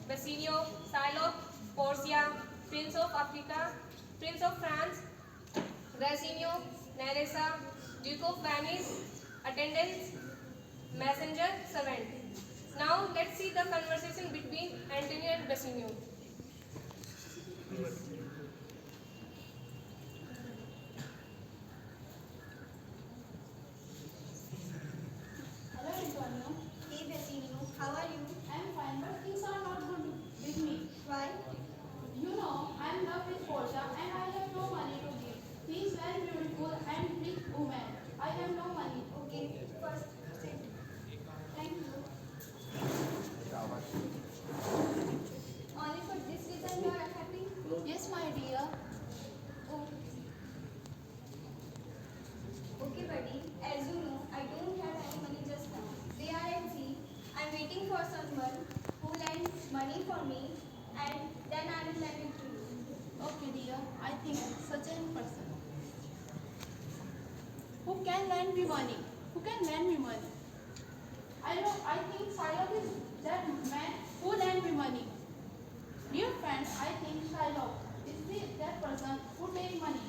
Bassanio, Shylock, Portia, Prince of Africa, Prince of France, Gracinio, Nerissa, Duke of Venice, attendants, messenger, servant. Now let's see the conversation between Antonio and Bassanio. Hello Antonio. Hey Bassanio, how are you? I'm fine, but things are not good with me. Why? You know, I'm in love with Portia and I have no money to give. She is very beautiful and rich woman. I have no money. Okay, first sit. Thank you. Only for this reason you are unhappy? Yes, my dear. Oh. Okay, buddy. As you know, I don't have any money just now. They are at sea. I'm waiting for someone who lends money for me, and then I will lend it to you. Okay, dear. I think such a person. Who can lend me money? Who can lend me money? I think Shylock is that man who lend me money. Dear friends, I think Shylock is that person who take money.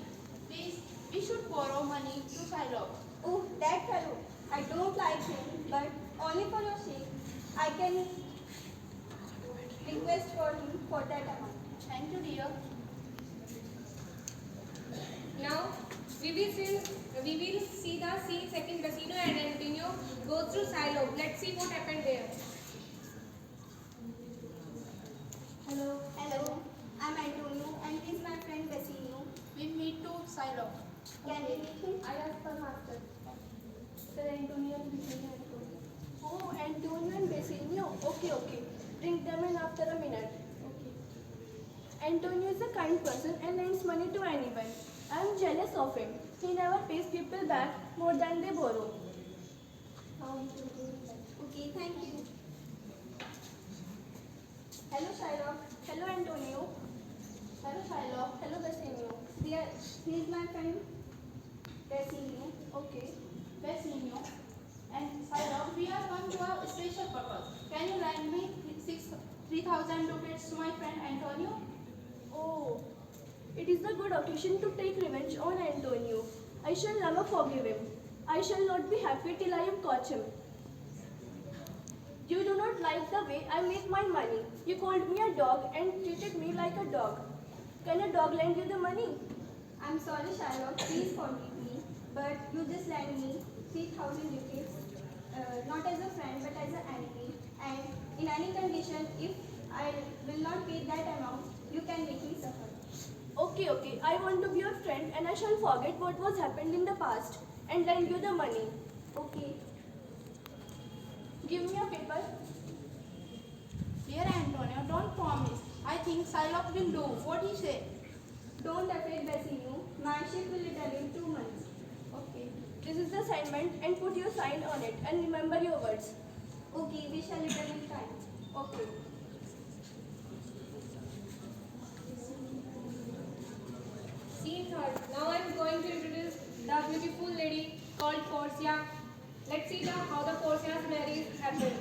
Please, we should borrow money to Shylock. Oh, that fellow. I don't like him, but only for your sake, I can request for him for that amount. Thank you, dear. Now we will see the scene second Bassanio and Antonio go through Silo. Let's see what happened there. Hello. Hello. I'm Antonio and he's my friend Bassanio. We meet to Shylock. Can we meet him? I asked for master. Sir Antonio and Bassanio Antonio. Oh, Antonio and Bassanio. Okay. Bring them in after a minute. Okay. Antonio is a kind person and lends money to anyone. I am jealous of him. He never pays people back more than they borrow. Okay, thank you. Hello Shylock. Hello, Antonio. Hello, Shylock. Hello, Bassanio. He is my friend Bassanio. Okay. Bassanio and Shylock, we are come to a special purpose. Can you lend me 3,000 ducats to my friend Antonio? Oh, it is a good occasion to take revenge on Antonio. I shall never forgive him. I shall not be happy till I have caught him. You do not like the way I make my money. You called me a dog and treated me like a dog. Can a dog lend you the money? I'm sorry Shylock, please forgive me. But you just lend me 3,000 ducats, not as a friend but as an enemy. And in any condition, if I will not pay that amount, you can make me suffer. Okay. I want to be your friend and I shall forget what was happened in the past and lend you the money. Okay. Give me a paper. Dear Antonio, don't promise. I think Shylock will do what he said. Don't afraid Bassanio. My ship will return in 2 months. Okay. This is the assignment and put your sign on it and remember your words. Okay, we shall return in time. Okay. Scene third. Now I'm going to introduce the beautiful lady called Portia. Let's see how the Portia's marriage happened.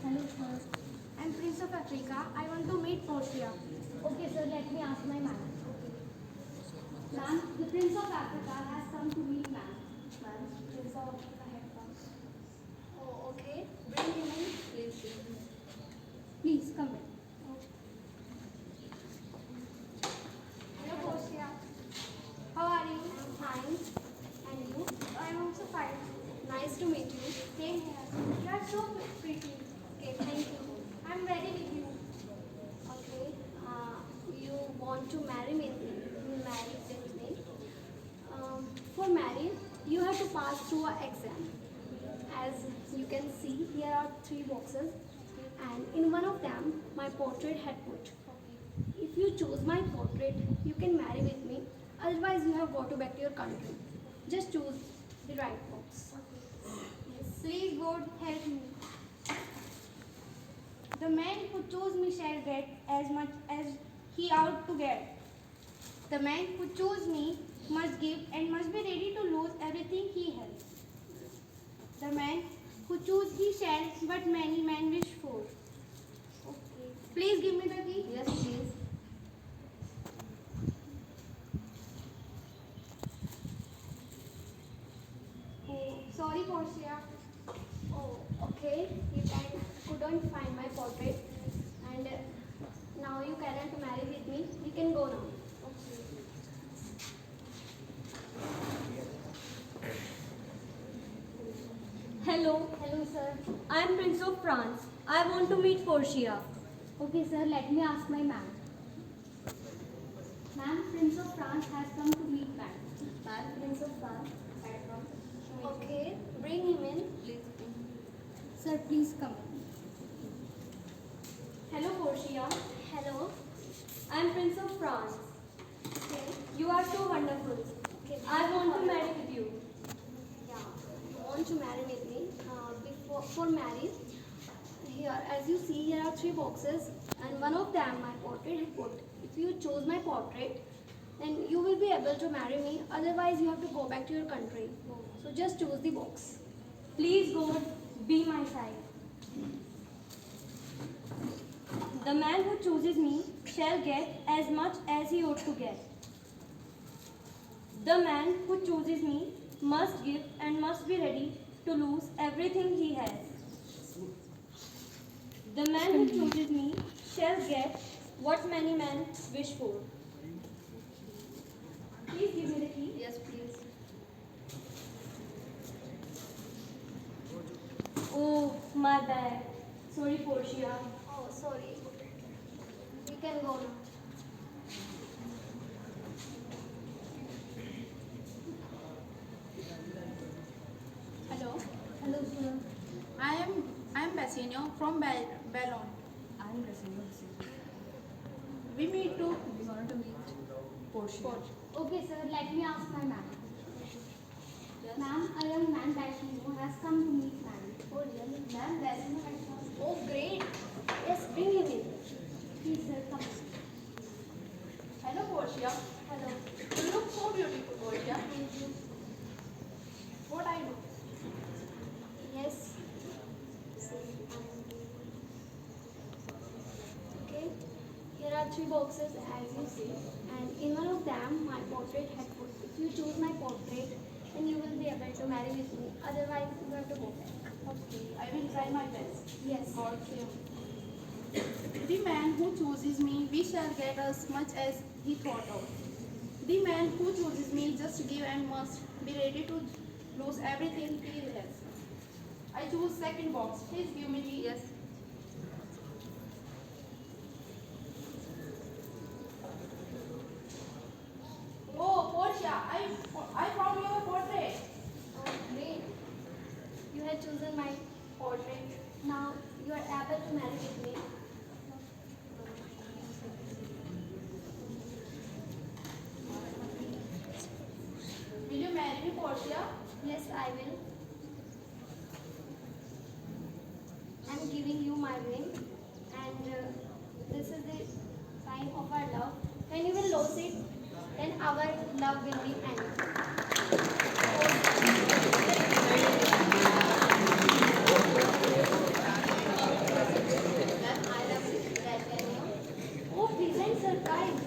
Hello, sir. I'm Prince of Africa. I want to meet Portia. Okay, sir, let me ask my man. Ma'am, the Prince of Africa has come to meet ma'am. Ma'am, Prince of Africa has come. Oh, okay. Bring him in, please. Please come in. Hello Portia. How are you? Fine. And you? I'm also fine. Nice to meet you. Same here. You are so pretty. Okay, thank you. I'm ready with you. Okay. You want to marry with me? For marriage, you have to pass through an exam. As you can see, here are 3 boxes, and in one of them, my portrait had put. If you choose my portrait, you can marry with me. Otherwise, you have got to back to your country. Just choose the right box. Please God help me. The man who chose me shall get as much as he ought to get. The man who chose me must give and must be ready to lose everything he has. The man who choose he shall, but many men wish for. Okay. Please give me the key. Yes, please. Oh, sorry, Portia. Oh, okay. Couldn't find my portrait, and now you cannot marry with me. You can go now. Hello, Hello, sir. I am Prince of France. I want to meet Portia. Okay, sir. Let me ask my ma'am. Ma'am, Prince of France has come to meet ma'am. Ma'am, Prince of France. Okay, bring him in. Please. Sir, please come. Hello, Portia. Hello. I am Prince of France. Okay. You are so wonderful. Okay. I want to marry with you. Yeah, you want to marry with me? For marriage, here, as you see, here are 3 boxes, and one of them my portrait is put. If you choose my portrait, then you will be able to marry me. Otherwise, you have to go back to your country. So just choose the box. Please, God, be my side. The man who chooses me shall get as much as he ought to get. The man who chooses me must give and must be ready to lose everything he has. The man who chooses me shall get what many men wish for. Please give me the key. Yes, please. Oh, my bad. Sorry, Portia. Oh, sorry. You can go now. Hello. Hello, sir. I am Bassinio from Bellon. I am Rasina. We meet to We want to meet Portia. Okay, sir. Let me ask my ma'am. Ma'am, a young man Bassinio has come to meet ma'am. Oh, really? Ma'am, Bassinio has come. Oh, great. Yes, bring him in. Please, sir, come. Hello, Portia. Hello. You look so beautiful, Portia. Thank you. What I do? Yes. Okay. Here are 3 boxes as you see, and in one of them my portrait had put. If you choose my portrait, then you will be able to marry with me. Otherwise, you have to go back. Okay, I will try my best. Yes. God save. The man who chooses me, we shall get as much as he thought of. The man who chooses me just give and must be ready to lose everything he has. I choose second box. Please give me the Yes. Oh, Portia, I found your portrait. Oh, great. You have chosen my portrait. Now you are able to marry with me. Will you marry me, Portia? Yes, I will. I am giving you my ring, and this is the sign of our love. When you will lose it, then our love will be ended. Oh, pleasant surprise.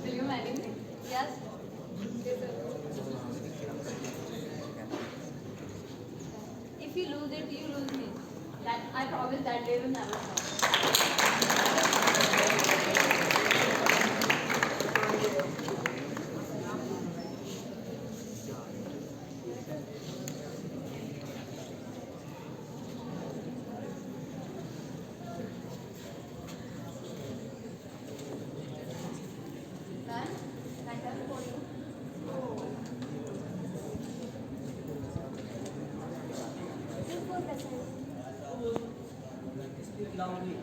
Will you marry me? Yes. If you lose it, you lose me. That I promise that day will never come. loudly.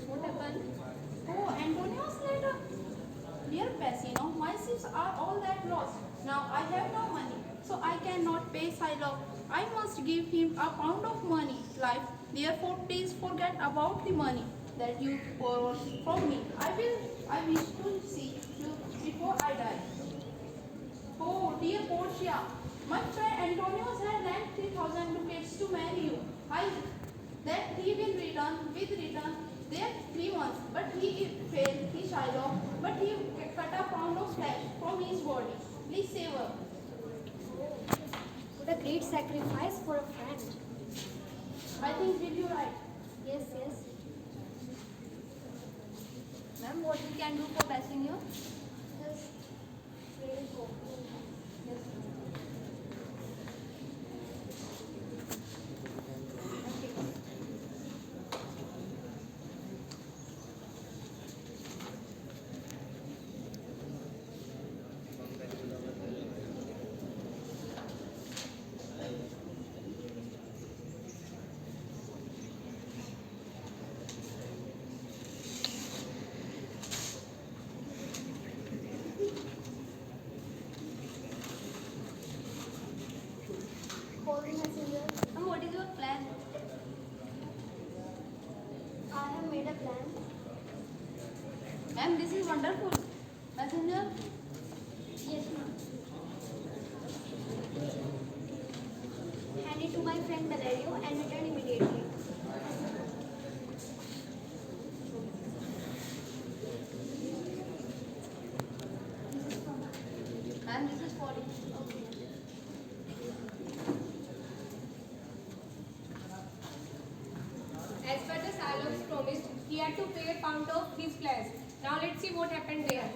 What happened? Oh, Antonio's letter. Dear Pacino, my ships are all that lost. Now I have no money, so I cannot pay Silo. I must give him a pound of money. Life, therefore, please forget about the money that you borrowed from me. I wish to see you before I die. Oh, dear Portia, my friend Antonio had lent 3,000 ducats to marry you. I that he will return there 3 months, but he failed, he Shiloh, but he cut a pound of flesh from his body. Please save her. What a great sacrifice for a friend. I think will you right? Yes, yes. Ma'am, what we can do for Bassinio? Just let it go. Holding messenger. Ma'am, what is your plan? I have made a plan. Ma'am, this is wonderful. Messenger? Yes, ma'am. Hand it to my friend Valerio and return immediately. Ma'am, this is for you. As per the Silos promised, he had to pay a pound of his flesh. Now let's see what happened there.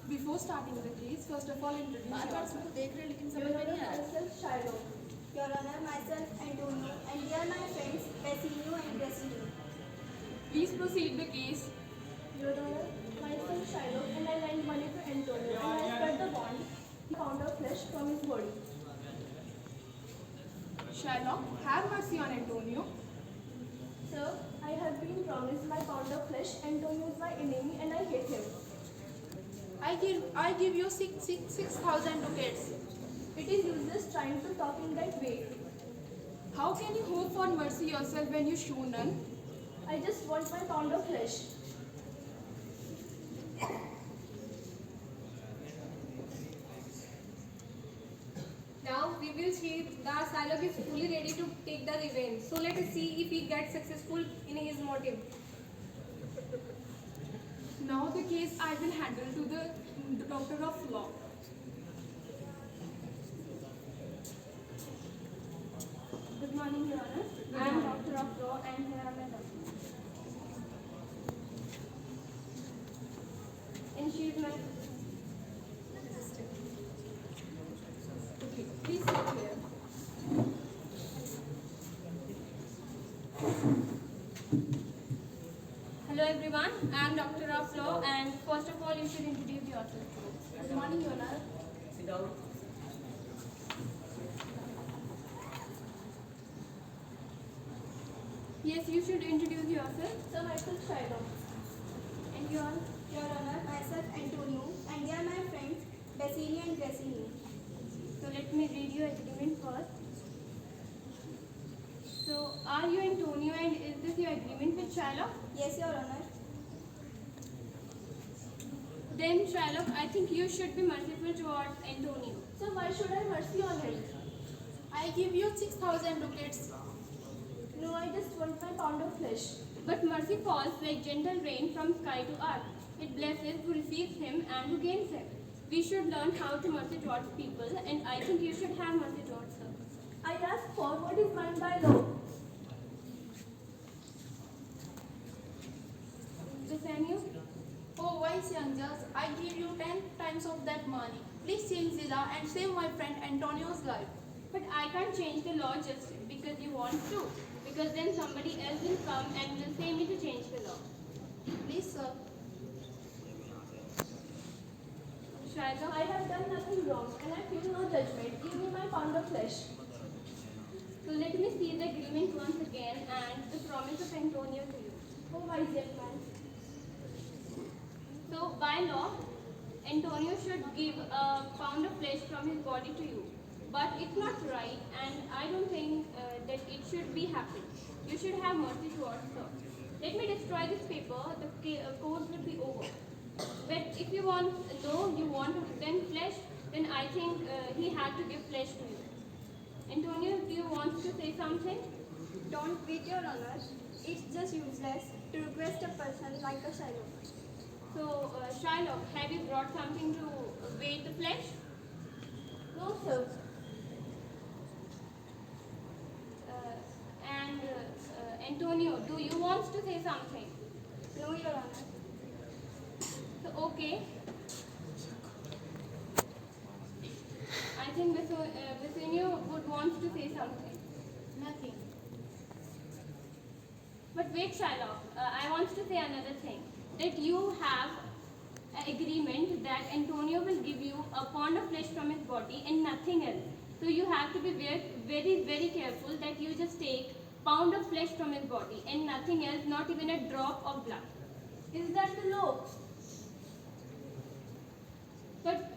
Before starting the case, first of all introduce yourself. Myself Shiloh. Your Honor, myself Antonio, and they are my friends Bassinio and Gracinio. Please proceed the case. Your Honor, myself Shiloh and I lent money to Antonio and as per the bond, he found a flesh from his body. Shylock, have mercy on Antonio. Sir, I have been promised my pound of flesh. Antonio is my enemy and I hate him. I give you 6,000 ducats. It is useless trying to talk in that way. How can you hope for mercy yourself when you show none? I just want my pound of flesh. Now we will see that Silo is fully ready to take the revenge. So let us see if he gets successful in his motive. Now the case I will handle to the doctor of law. Good morning, Your Honor. I am Doctor of Law and here are my documents. And she is my assistant. Okay, please sit here. Hello everyone, I am Doctor of Law and first of all you should introduce yourself. Good morning, Your Honor. Sit down. Yes, you should introduce yourself. So myself Shiloh. And your Honor, myself Antonio, and they are my friends Bassinio and Gracinio. So let me read your agreement first. So are you Antonio and is this your agreement with Shylock? Yes, Your Honor. Then Shylock, I think you should be merciful towards Antonio. So why should I mercy on him? I give you 6,000 ducats. No, I just want my pound of flesh. But mercy falls like gentle rain from sky to earth. It blesses who receives him and who gains him. We should learn how to mercy towards people, and I think you should have mercy towards her. I ask for what is mine by law. Nathaniel? Oh, wise young judge, I give you 10 times of that money. Please change the law and save my friend Antonio's life. But I can't change the law just because you want to. Because then somebody else will come and will say me to change the law. Please, sir. Shiloh? I have done nothing wrong and I feel no judgment. Give me my pound of flesh. So let me see the agreement once again and the promise of Antonio to you. Oh, wise young man. So by law, Antonio should give a pound of flesh from his body to you. But it's not right, and I don't think that it should be happen. You should have mercy towards her. Let me destroy this paper, the code will be over. But if you want, no, you want then flesh, then I think he had to give flesh to you. Antonio, do you want to say something? Don't wait, Your Honor. It's just useless to request a person like a Shiloh. So, Shiloh, have you brought something to weigh the flesh? No, sir. Antonio, do you want to say something? No, Your Honor. So, okay. I think Antonio would want to say something. Nothing. But wait, Shiloh, I want to say another thing. That you have an agreement that Antonio will give you a pound of flesh from his body and nothing else. So you have to be very, very, very careful that you just take pound of flesh from his body and nothing else, not even a drop of blood. Is that the law? But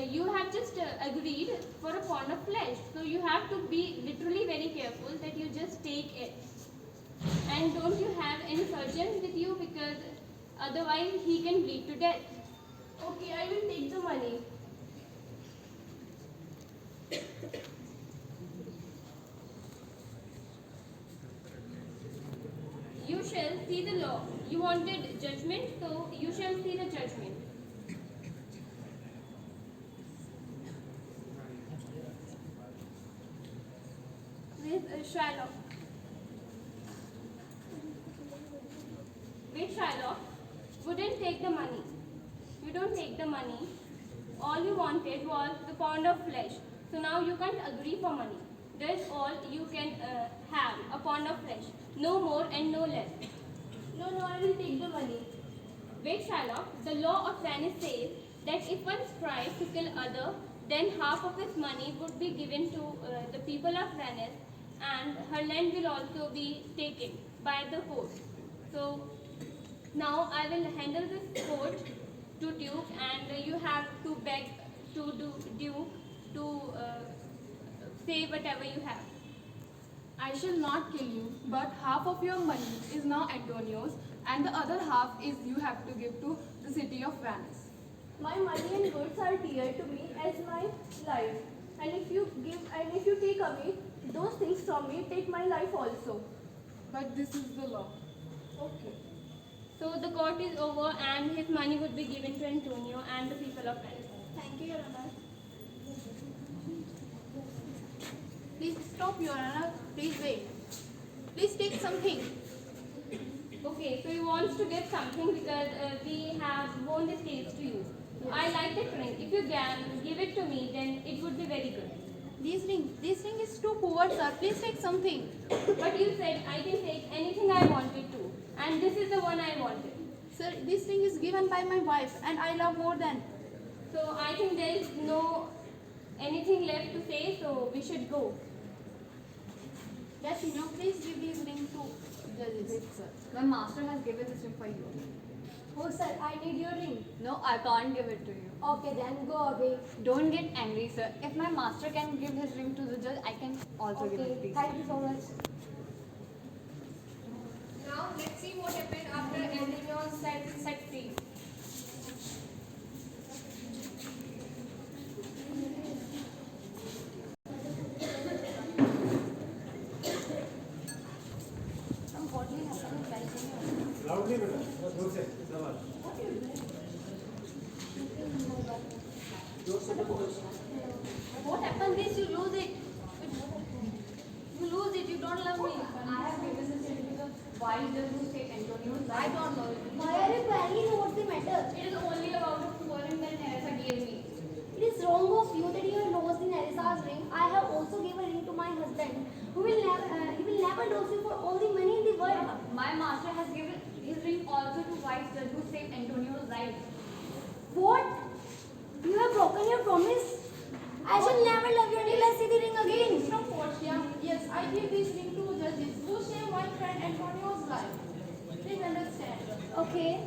you have just agreed for a pound of flesh. So you have to be literally very careful that you just take it. And don't you have any surgeon with you, because otherwise he can bleed to death. Okay, I will take the money. You shall see the law. You wanted judgment, so you shall see the judgment. Where's Shiloh? Wait, Shiloh. Wouldn't take the money. You don't take the money. All you wanted was the pound of flesh. So now you can't agree for money. That's all you can have, a pound of flesh. No more and no less. No, I will take the money. Wait, Shiloh. The law of Venice says that if one strives to kill other, then half of his money would be given to the people of Venice, and her land will also be taken by the court. So now I will handle this court to Duke, and you have to beg to Duke to say whatever you have. I shall not kill you, but half of your money is now Antonio's, and the other half is you have to give to the city of Venice. My money and goods are dear to me as my life. And if you take away those things from me, take my life also. But this is the law. Okay. So the court is over, and his money would be given to Antonio and the people of Venice. Thank you, Your Honor. Please stop, Your Honor. Please wait. Please take something. Okay, so he wants to give something because we have won this case to you. I like that ring. If you can give it to me, then it would be very good. This ring is too poor, sir. Please take something. But you said I can take anything I wanted to, and this is the one I wanted. Sir, this ring is given by my wife and I love more than. So I think there is no anything left to say, so we should go. Yes, you know, please give this ring to judges. Sir, my master has given this ring for you. Oh, sir, I need your ring. No, I can't give it to you. Okay, then go away. Don't get angry, sir. If my master can give his ring to the judge, I can also give it to you. Thank you so much. Now let's see what happened after Antonio set free. What happened is you lose it. You lose it. You don't love me. I have given this ring to the wise judge who saved Antonio's I life. don't know. Why are you crying? What's the matter? It is only about the poor ring that Nerissa gave me. It is wrong of you that you have lost the Neresa's ring. I have also given a ring to my husband, who will he will never lose you for all the money in the world. My master has given his ring also to wise judge who saved Antonio's life. What? You have broken your promise. I shall never love you until I see the ring again. From Portia, yes, I give this ring to judges who saved my friend Antonio's life. Please understand. Okay.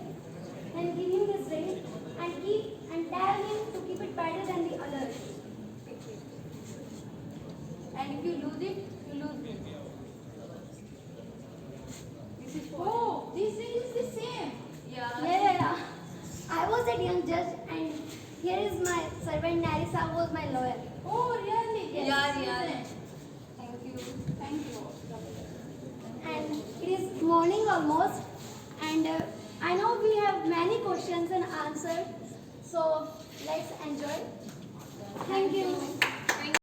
Then give him this ring and tell him to keep it better than the others. And if you lose it, you lose it. This is oh, this ring is the same. Yeah. I was a young judge and here is my servant Nerissa was my lawyer. Oh, really? Yes. Thank you. Thank you. And it is morning almost and I know we have many questions and answers, so let's enjoy. Thank you.